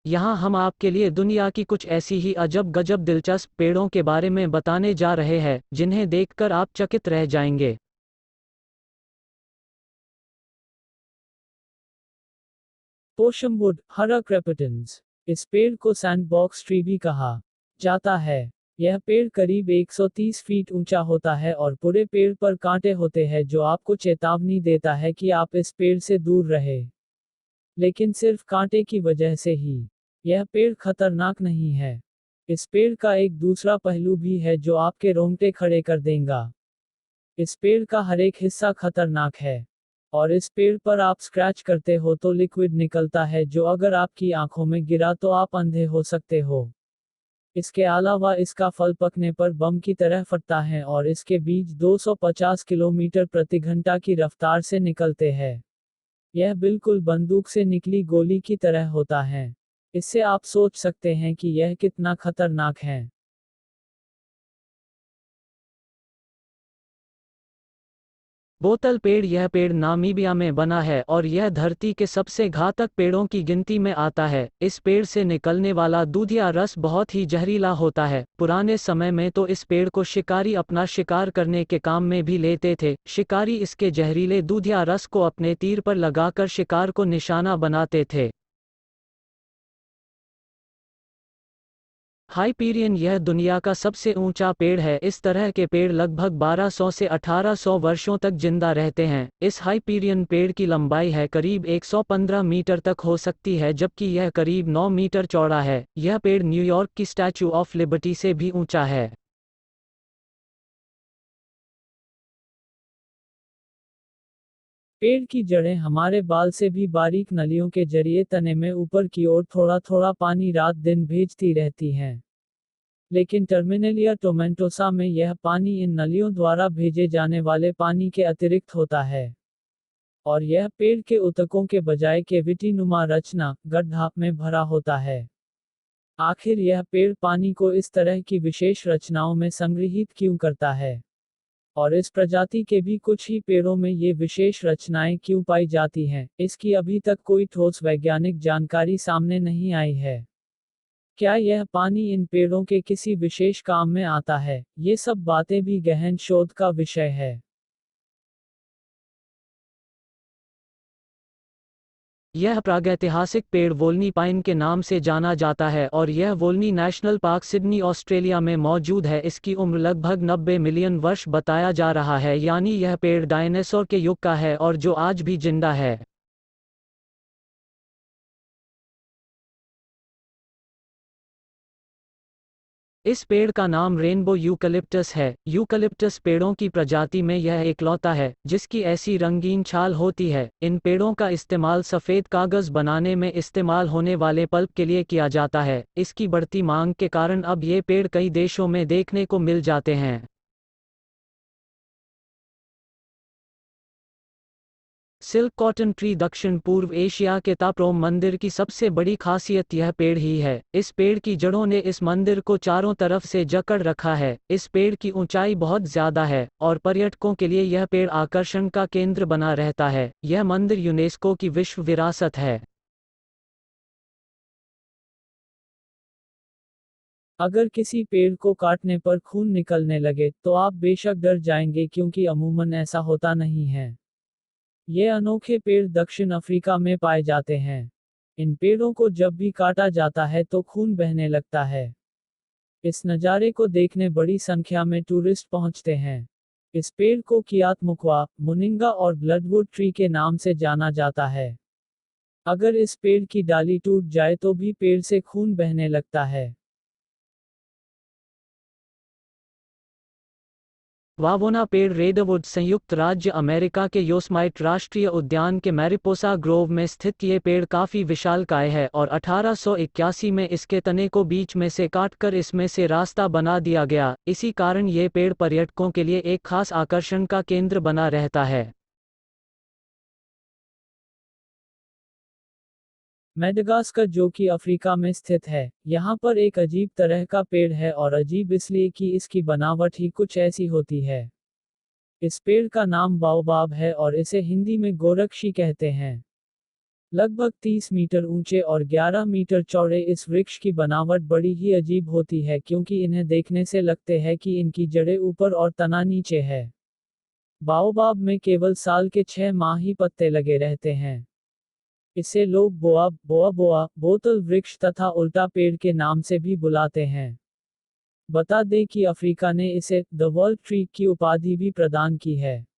यहाँ हम आपके लिए दुनिया की कुछ ऐसी ही अजब गजब दिलचस्प पेड़ों के बारे में बताने जा रहे हैं जिन्हें देखकर आप चकित रह जाएंगे। पोशमवुड हरा क्रेपिटेंस। इस पेड़ को सैंडबॉक्स ट्री भी कहा जाता है। यह पेड़ करीब 130 फीट ऊंचा होता है और पूरे पेड़ पर कांटे होते हैं जो आपको चेतावनी देता है कि आप इस पेड़ से दूर रहे। लेकिन सिर्फ कांटे की वजह से ही यह पेड़ खतरनाक नहीं है। इस पेड़ का एक दूसरा पहलू भी है जो आपके रोंगटे खड़े कर देगा। इस पेड़ का हर एक हिस्सा खतरनाक है। और इस पेड़ पर आप स्क्रैच करते हो तो लिक्विड निकलता है जो अगर आपकी आंखों में गिरा तो आप अंधे हो सकते हो। इसके अलावा इसका फल पकने पर बम की तरह फटता है और इसके बीज 250 किलोमीटर प्रति घंटा की रफ्तार से निकलते हैं। यह बिल्कुल बंदूक से निकली गोली की तरह होता है। इससे आप सोच सकते हैं कि यह कितना खतरनाक है। बोतल पेड़। यह पेड़ नामीबिया में बना है और यह धरती के सबसे घातक पेड़ों की गिनती में आता है। इस पेड़ से निकलने वाला दूधिया रस बहुत ही जहरीला होता है। पुराने समय में तो इस पेड़ को शिकारी अपना शिकार करने के काम में भी लेते थे। शिकारी इसके जहरीले दूधिया रस को अपने तीर पर लगाकर शिकार को निशाना बनाते थे। हाइपीरियन। यह दुनिया का सबसे ऊंचा पेड़ है। इस तरह के पेड़ लगभग 1200 से 1800 वर्षों तक जिंदा रहते हैं। इस हाइपीरियन पेड़ की लंबाई है करीब 115 मीटर तक हो सकती है जबकि यह करीब 9 मीटर चौड़ा है। यह पेड़ न्यूयॉर्क की स्टैच्यू ऑफ लिबर्टी से भी ऊंचा है। पेड़ की जड़ें हमारे बाल से भी बारीक नलियों के जरिए तने में ऊपर की ओर थोड़ा थोड़ा पानी रात दिन भेजती रहती हैं। लेकिन टर्मिनेलिया टोमेंटोसा में यह पानी इन नलियों द्वारा भेजे जाने वाले पानी के अतिरिक्त होता है। और यह पेड़ के ऊतकों के बजाय केविटी-नुमा रचना, गड्ढा, में भरा होता है। आखिर यह पेड़ पानी को इस तरह की विशेष रचनाओं में संग्रहीत क्यों करता है? और इस प्रजाति के भी कुछ ही पेड़ों में ये विशेष रचनाएं क्यों पाई जाती हैं, इसकी अभी तक कोई ठोस वैज्ञानिक जानकारी सामने नहीं आई है। क्या यह पानी इन पेड़ों के किसी विशेष काम में आता है? ये सब बातें भी गहन शोध का विषय है। यह प्रागैतिहासिक पेड़ वोल्नी पाइन के नाम से जाना जाता है और यह Volney national park Sydney Australia में मौजूद है। इसकी उम्र लगभग 90 मिलियन वर्ष बताया जा रहा है, यानी यह पेड़ डायनासोर के युग का है और जो आज भी जिंदा है। इस पेड़ का नाम रेनबो यूकलिप्टस है। यूकलिप्टस पेड़ों की प्रजाति में यह एकलौता है जिसकी ऐसी रंगीन छाल होती है। इन पेड़ों का इस्तेमाल सफ़ेद कागज़ बनाने में इस्तेमाल होने वाले पल्प के लिए किया जाता है। इसकी बढ़ती मांग के कारण अब ये पेड़ कई देशों में देखने को मिल जाते हैं। Silk cotton tree. दक्षिण पूर्व एशिया के ताप्रोम मंदिर की सबसे बड़ी खासियत यह पेड़ ही है। इस पेड़ की जड़ों ने इस मंदिर को चारों तरफ से जकड़ रखा है। इस पेड़ की ऊंचाई बहुत ज्यादा है और पर्यटकों के लिए यह पेड़ आकर्षण का केंद्र बना रहता है। यह मंदिर यूनेस्को की विश्व विरासत है। अगर किसी पेड़ को काटने पर खून निकलने लगे तो आप बेशक डर जाएंगे क्योंकि अमूमन ऐसा होता नहीं है। ये अनोखे पेड़ दक्षिण अफ्रीका में पाए जाते हैं। इन पेड़ों को जब भी काटा जाता है तो खून बहने लगता है। इस नज़ारे को देखने बड़ी संख्या में टूरिस्ट पहुंचते हैं। इस पेड़ को कियात मुकवा, मुनिंगा और ब्लडवुड ट्री के नाम से जाना जाता है। अगर इस पेड़ की डाली टूट जाए तो भी पेड़ से खून बहने लगता है। वावोना पेड़ रेडवुड संयुक्त राज्य अमेरिका के योसमाइट राष्ट्रीय उद्यान के मैरिपोसा ग्रोव में स्थित ये पेड़ काफी विशालकाय है और 1881 में इसके तने को बीच में से काटकर इसमें से रास्ता बना दिया गया। इसी कारण ये पेड़ पर्यटकों के लिए एक खास आकर्षण का केंद्र बना रहता है। मेडागास्कर जो कि अफ्रीका में स्थित है, यहाँ पर एक अजीब तरह का पेड़ है और अजीब इसलिए कि इसकी बनावट ही कुछ ऐसी होती है। इस पेड़ का नाम बाओबाब है और इसे हिंदी में गोरक्षी कहते हैं। लगभग 30 मीटर ऊंचे और 11 मीटर चौड़े इस वृक्ष की बनावट बड़ी ही अजीब होती है क्योंकि इन्हें देखने से लगते हैं कि इनकी जड़ें ऊपर और तना नीचे है। बाओबाब में केवल साल के 6 माह ही पत्ते लगे रहते हैं। इसे लोग बोआ बोआ बोआ बोतल वृक्ष तथा उल्टा पेड़ के नाम से भी बुलाते हैं। बता दें कि अफ्रीका ने इसे द वर्ल्ड ट्री की उपाधि भी प्रदान की है।